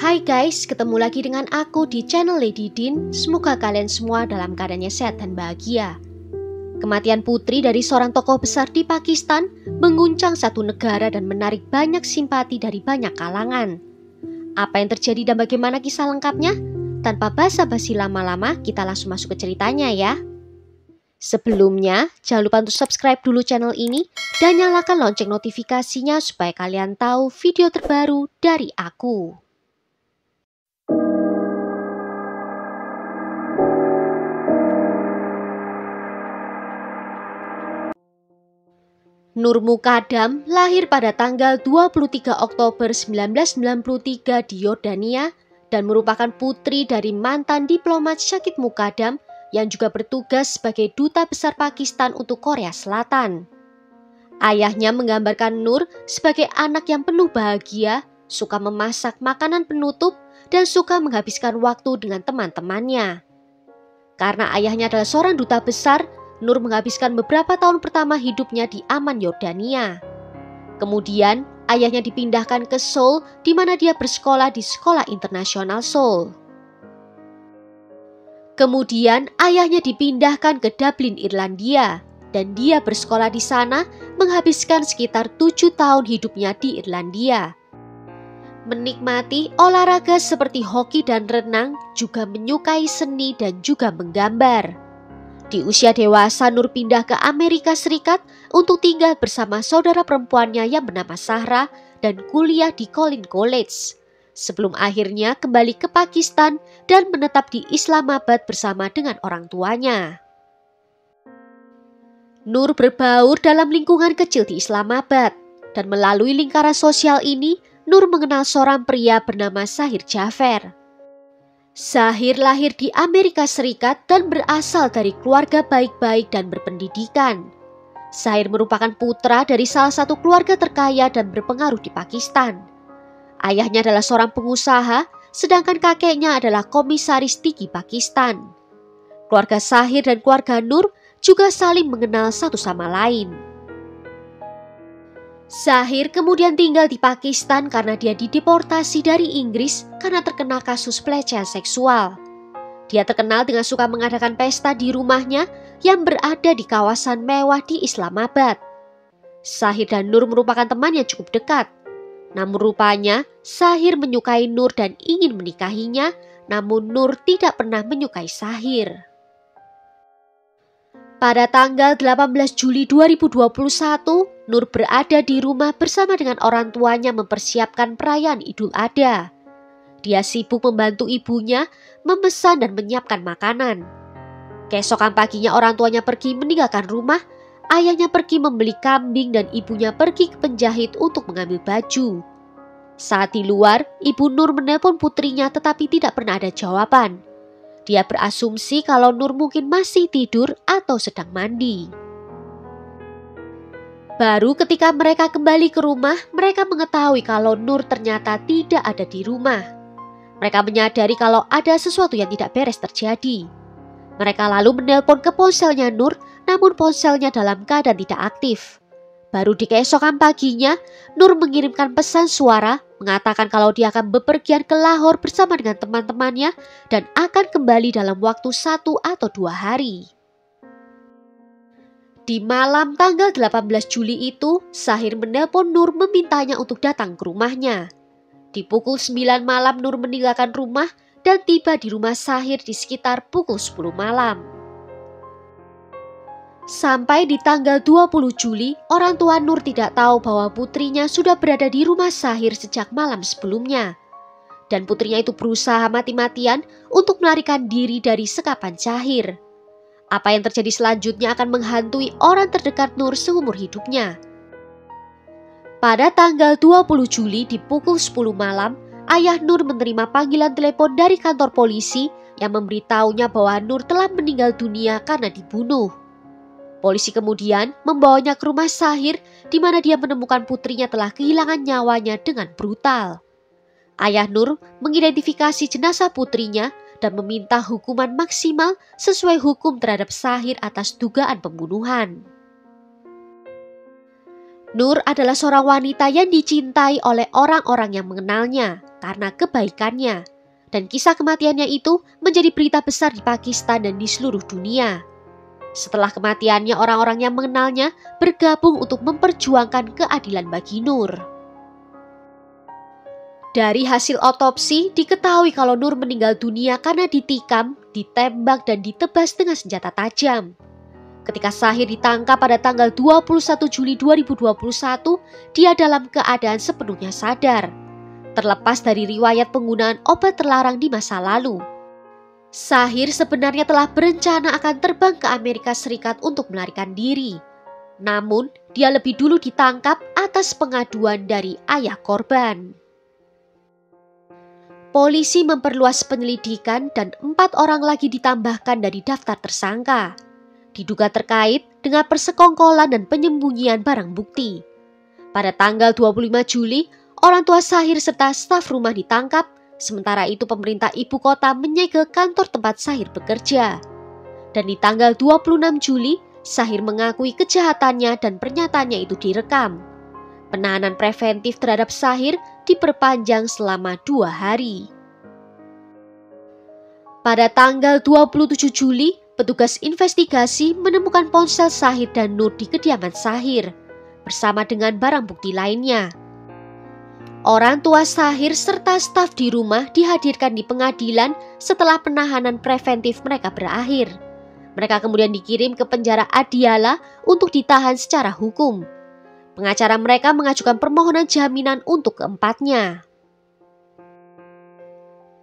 Hai guys, ketemu lagi dengan aku di channel Lady Din. Semoga kalian semua dalam keadaannya sehat dan bahagia. Kematian putri dari seorang tokoh besar di Pakistan mengguncang satu negara dan menarik banyak simpati dari banyak kalangan. Apa yang terjadi dan bagaimana kisah lengkapnya? Tanpa basa-basi lama-lama, kita langsung masuk ke ceritanya ya. Sebelumnya, jangan lupa untuk subscribe dulu channel ini dan nyalakan lonceng notifikasinya supaya kalian tahu video terbaru dari aku. Nur Mukadam lahir pada tanggal 23 Oktober 1993 di Yordania dan merupakan putri dari mantan diplomat Syakib Mukadam yang juga bertugas sebagai duta besar Pakistan untuk Korea Selatan. Ayahnya menggambarkan Nur sebagai anak yang penuh bahagia, suka memasak makanan penutup, dan suka menghabiskan waktu dengan teman-temannya. Karena ayahnya adalah seorang duta besar, Nur menghabiskan beberapa tahun pertama hidupnya di Amman, Yordania. Kemudian, ayahnya dipindahkan ke Seoul, di mana dia bersekolah di Sekolah Internasional Seoul. Kemudian, ayahnya dipindahkan ke Dublin, Irlandia, dan dia bersekolah di sana, menghabiskan sekitar 7 tahun hidupnya di Irlandia. Menikmati olahraga seperti hoki dan renang, juga menyukai seni dan juga menggambar. Di usia dewasa, Nur pindah ke Amerika Serikat untuk tinggal bersama saudara perempuannya yang bernama Sahra dan kuliah di Collins College, sebelum akhirnya kembali ke Pakistan dan menetap di Islamabad bersama dengan orang tuanya. Nur berbaur dalam lingkungan kecil di Islamabad, dan melalui lingkaran sosial ini, Nur mengenal seorang pria bernama Zahir Jafer. Zahir lahir di Amerika Serikat dan berasal dari keluarga baik-baik dan berpendidikan. Zahir merupakan putra dari salah satu keluarga terkaya dan berpengaruh di Pakistan. Ayahnya adalah seorang pengusaha, sedangkan kakeknya adalah komisaris tinggi Pakistan. Keluarga Zahir dan keluarga Nur juga saling mengenal satu sama lain. Zahir kemudian tinggal di Pakistan karena dia dideportasi dari Inggris karena terkena kasus pelecehan seksual. Dia terkenal dengan suka mengadakan pesta di rumahnya yang berada di kawasan mewah di Islamabad. Zahir dan Nur merupakan teman yang cukup dekat. Namun rupanya Zahir menyukai Nur dan ingin menikahinya, namun Nur tidak pernah menyukai Zahir. Pada tanggal 18 Juli 2021, Nur berada di rumah bersama dengan orang tuanya mempersiapkan perayaan Idul Adha. Dia sibuk membantu ibunya memesan dan menyiapkan makanan. Keesokan paginya orang tuanya pergi meninggalkan rumah, ayahnya pergi membeli kambing dan ibunya pergi ke penjahit untuk mengambil baju. Saat di luar, ibu Nur menelpon putrinya tetapi tidak pernah ada jawaban. Dia berasumsi kalau Nur mungkin masih tidur atau sedang mandi. Baru ketika mereka kembali ke rumah, mereka mengetahui kalau Nur ternyata tidak ada di rumah. Mereka menyadari kalau ada sesuatu yang tidak beres terjadi. Mereka lalu menelpon ke ponselnya Nur, namun ponselnya dalam keadaan tidak aktif. Baru di keesokan paginya, Nur mengirimkan pesan suara mengatakan kalau dia akan bepergian ke Lahore bersama dengan teman-temannya dan akan kembali dalam waktu 1 atau 2 hari. Di malam tanggal 18 Juli itu, Zahir menelpon Nur memintanya untuk datang ke rumahnya. Di pukul 9 malam Nur meninggalkan rumah dan tiba di rumah Zahir di sekitar pukul 10 malam. Sampai di tanggal 20 Juli, orang tua Nur tidak tahu bahwa putrinya sudah berada di rumah Zahir sejak malam sebelumnya. Dan putrinya itu berusaha mati-matian untuk melarikan diri dari sekapan Zahir. Apa yang terjadi selanjutnya akan menghantui orang terdekat Nur seumur hidupnya. Pada tanggal 20 Juli di pukul 10 malam, ayah Nur menerima panggilan telepon dari kantor polisi yang memberitahunya bahwa Nur telah meninggal dunia karena dibunuh. Polisi kemudian membawanya ke rumah Zahir di mana dia menemukan putrinya telah kehilangan nyawanya dengan brutal. Ayah Nur mengidentifikasi jenazah putrinya dan meminta hukuman maksimal sesuai hukum terhadap Zahir atas dugaan pembunuhan. Nur adalah seorang wanita yang dicintai oleh orang-orang yang mengenalnya karena kebaikannya. Dan kisah kematiannya itu menjadi berita besar di Pakistan dan di seluruh dunia. Setelah kematiannya, orang-orang yang mengenalnya bergabung untuk memperjuangkan keadilan bagi Nur. Dari hasil otopsi, diketahui kalau Nur meninggal dunia karena ditikam, ditembak, dan ditebas dengan senjata tajam. Ketika Sahir ditangkap pada tanggal 21 Juli 2021, dia dalam keadaan sepenuhnya sadar, terlepas dari riwayat penggunaan obat terlarang di masa lalu. Sahir sebenarnya telah berencana akan terbang ke Amerika Serikat untuk melarikan diri. Namun, dia lebih dulu ditangkap atas pengaduan dari ayah korban. Polisi memperluas penyelidikan dan 4 orang lagi ditambahkan dari daftar tersangka. Diduga terkait dengan persekongkolan dan penyembunyian barang bukti. Pada tanggal 25 Juli, orang tua Sahir serta staf rumah ditangkap, sementara itu pemerintah ibu kota menyegel kantor tempat Sahir bekerja. Dan di tanggal 26 Juli, Sahir mengakui kejahatannya dan pernyataannya itu direkam. Penahanan preventif terhadap Sahir diperpanjang selama 2 hari. Pada tanggal 27 Juli, petugas investigasi menemukan ponsel Sahir dan Nur di kediaman Sahir, bersama dengan barang bukti lainnya. Orang tua Sahir serta staf di rumah dihadirkan di pengadilan setelah penahanan preventif mereka berakhir. Mereka kemudian dikirim ke penjara Adiala untuk ditahan secara hukum. Pengacara mereka mengajukan permohonan jaminan untuk keempatnya.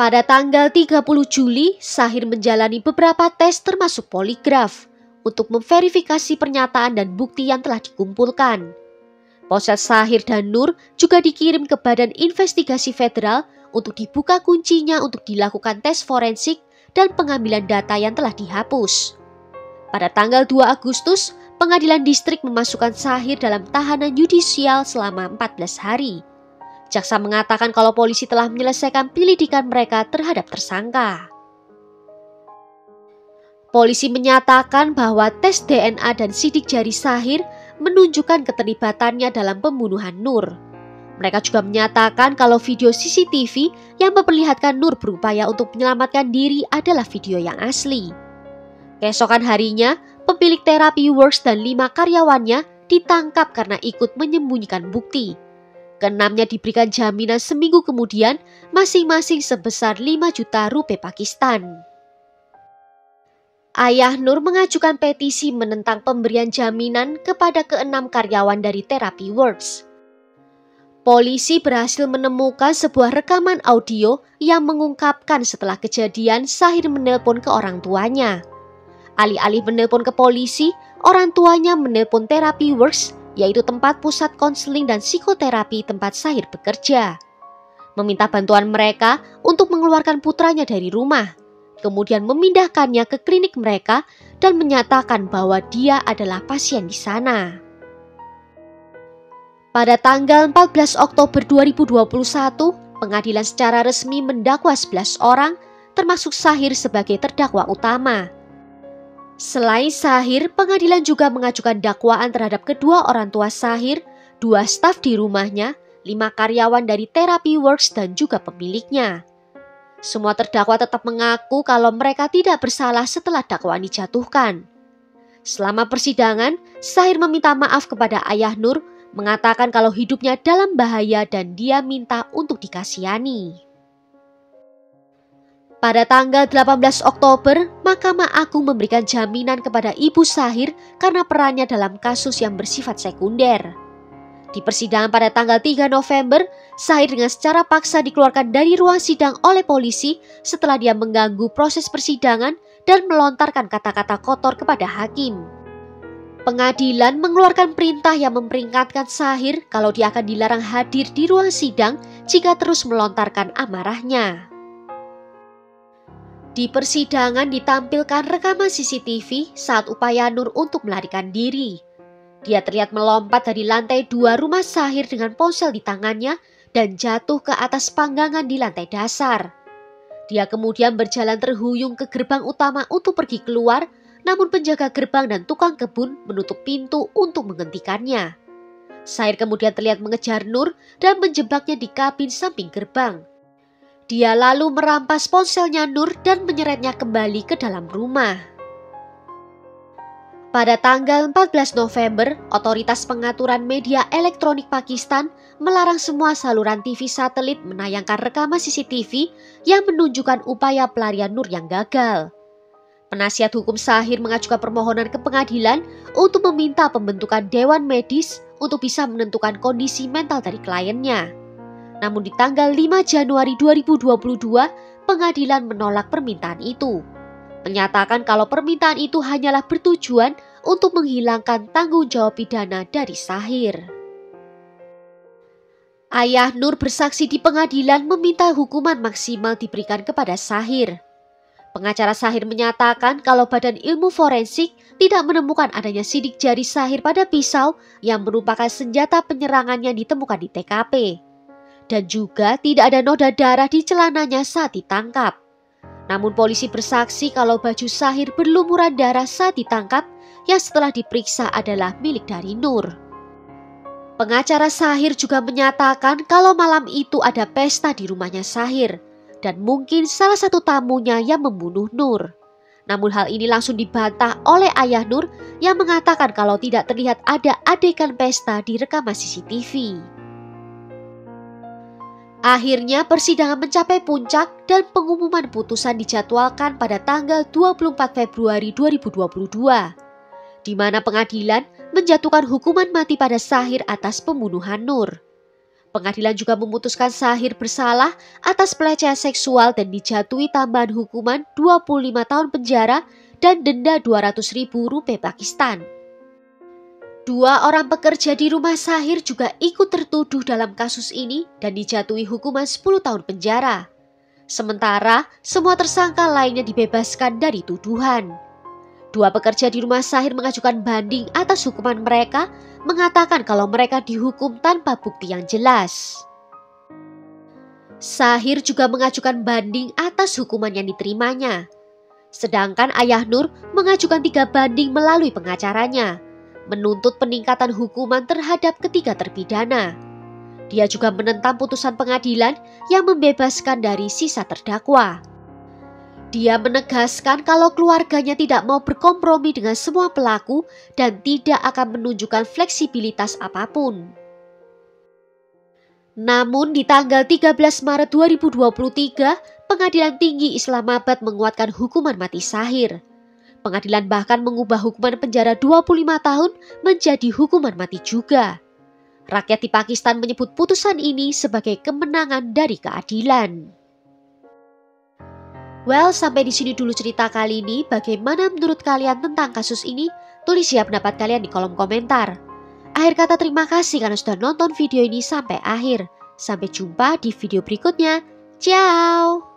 Pada tanggal 30 Juli, Sahir menjalani beberapa tes termasuk poligraf untuk memverifikasi pernyataan dan bukti yang telah dikumpulkan. Ponsel Sahir dan Nur juga dikirim ke Badan Investigasi Federal untuk dibuka kuncinya untuk dilakukan tes forensik dan pengambilan data yang telah dihapus. Pada tanggal 2 Agustus, Pengadilan Distrik memasukkan Sahir dalam tahanan yudisial selama 14 hari. Jaksa mengatakan kalau polisi telah menyelesaikan penyelidikan mereka terhadap tersangka. Polisi menyatakan bahwa tes DNA dan sidik jari Sahir menunjukkan keterlibatannya dalam pembunuhan Nur. Mereka juga menyatakan kalau video CCTV yang memperlihatkan Nur berupaya untuk menyelamatkan diri adalah video yang asli. Keesokan harinya, pemilik Therapy Works dan 5 karyawannya ditangkap karena ikut menyembunyikan bukti. Keenamnya diberikan jaminan seminggu kemudian, masing-masing sebesar 5 juta rupiah Pakistan. Ayah Nur mengajukan petisi menentang pemberian jaminan kepada ke-6 karyawan dari Therapy Works. Polisi berhasil menemukan sebuah rekaman audio yang mengungkapkan setelah kejadian Sahir menelpon ke orang tuanya. Alih-alih menelpon ke polisi, orang tuanya menelpon Therapy Works, yaitu tempat pusat konseling dan psikoterapi tempat Sahir bekerja. Meminta bantuan mereka untuk mengeluarkan putranya dari rumah, kemudian memindahkannya ke klinik mereka dan menyatakan bahwa dia adalah pasien di sana. Pada tanggal 14 Oktober 2021, pengadilan secara resmi mendakwa 11 orang, termasuk Sahir sebagai terdakwa utama. Selain Sahir, pengadilan juga mengajukan dakwaan terhadap kedua orang tua Sahir, 2 staf di rumahnya, 5 karyawan dari Therapy Works dan juga pemiliknya. Semua terdakwa tetap mengaku kalau mereka tidak bersalah setelah dakwaan dijatuhkan. Selama persidangan, Sahir meminta maaf kepada ayah Nur, mengatakan kalau hidupnya dalam bahaya dan dia minta untuk dikasihani. Pada tanggal 18 Oktober, Mahkamah Agung memberikan jaminan kepada Ibu Sahir karena perannya dalam kasus yang bersifat sekunder. Di persidangan pada tanggal 3 November, Sahir dengan secara paksa dikeluarkan dari ruang sidang oleh polisi setelah dia mengganggu proses persidangan dan melontarkan kata-kata kotor kepada hakim. Pengadilan mengeluarkan perintah yang memperingatkan Sahir kalau dia akan dilarang hadir di ruang sidang jika terus melontarkan amarahnya. Di persidangan ditampilkan rekaman CCTV saat upaya Nur untuk melarikan diri. Dia terlihat melompat dari lantai 2 rumah Sahir dengan ponsel di tangannya dan jatuh ke atas panggangan di lantai dasar. Dia kemudian berjalan terhuyung ke gerbang utama untuk pergi keluar, namun penjaga gerbang dan tukang kebun menutup pintu untuk menghentikannya. Sahir kemudian terlihat mengejar Nur dan menjebaknya di kabin samping gerbang. Dia lalu merampas ponselnya Nur dan menyeretnya kembali ke dalam rumah. Pada tanggal 14 November, Otoritas Pengaturan Media Elektronik Pakistan melarang semua saluran TV satelit menayangkan rekaman CCTV yang menunjukkan upaya pelarian Nur yang gagal. Penasihat hukum Sahir mengajukan permohonan ke pengadilan untuk meminta pembentukan dewan medis untuk bisa menentukan kondisi mental dari kliennya. Namun di tanggal 5 Januari 2022, pengadilan menolak permintaan itu. Menyatakan kalau permintaan itu hanyalah bertujuan untuk menghilangkan tanggung jawab pidana dari Sahir. Ayah Nur bersaksi di pengadilan meminta hukuman maksimal diberikan kepada Sahir. Pengacara Sahir menyatakan kalau Badan Ilmu Forensik tidak menemukan adanya sidik jari Sahir pada pisau yang merupakan senjata penyerangan yang ditemukan di TKP. Dan juga tidak ada noda darah di celananya saat ditangkap. Namun polisi bersaksi kalau baju Sahir berlumuran darah saat ditangkap yang setelah diperiksa adalah milik dari Nur. Pengacara Sahir juga menyatakan kalau malam itu ada pesta di rumahnya Sahir. Dan mungkin salah satu tamunya yang membunuh Nur. Namun hal ini langsung dibantah oleh ayah Nur yang mengatakan kalau tidak terlihat ada adegan pesta di rekaman CCTV. Akhirnya persidangan mencapai puncak dan pengumuman putusan dijadwalkan pada tanggal 24 Februari 2022, di mana pengadilan menjatuhkan hukuman mati pada Sahir atas pembunuhan Nur. Pengadilan juga memutuskan Sahir bersalah atas pelecehan seksual dan dijatuhi tambahan hukuman 25 tahun penjara dan denda Rp200.000 Pakistan. 2 orang pekerja di rumah Sahir juga ikut tertuduh dalam kasus ini dan dijatuhi hukuman 10 tahun penjara. Sementara semua tersangka lainnya dibebaskan dari tuduhan. 2 pekerja di rumah Sahir mengajukan banding atas hukuman mereka, mengatakan kalau mereka dihukum tanpa bukti yang jelas. Sahir juga mengajukan banding atas hukuman yang diterimanya. Sedangkan ayah Nur mengajukan 3 banding melalui pengacaranya, menuntut peningkatan hukuman terhadap ketiga terpidana. Dia juga menentang putusan pengadilan yang membebaskan dari sisa terdakwa. Dia menegaskan kalau keluarganya tidak mau berkompromi dengan semua pelaku dan tidak akan menunjukkan fleksibilitas apapun. Namun di tanggal 13 Maret 2023, Pengadilan Tinggi Islamabad menguatkan hukuman mati Sahir. Pengadilan bahkan mengubah hukuman penjara 25 tahun menjadi hukuman mati juga. Rakyat di Pakistan menyebut putusan ini sebagai kemenangan dari keadilan. Well, sampai di sini dulu cerita kali ini. Bagaimana menurut kalian tentang kasus ini? Tulis ya pendapat kalian di kolom komentar. Akhir kata terima kasih karena sudah nonton video ini sampai akhir. Sampai jumpa di video berikutnya. Ciao!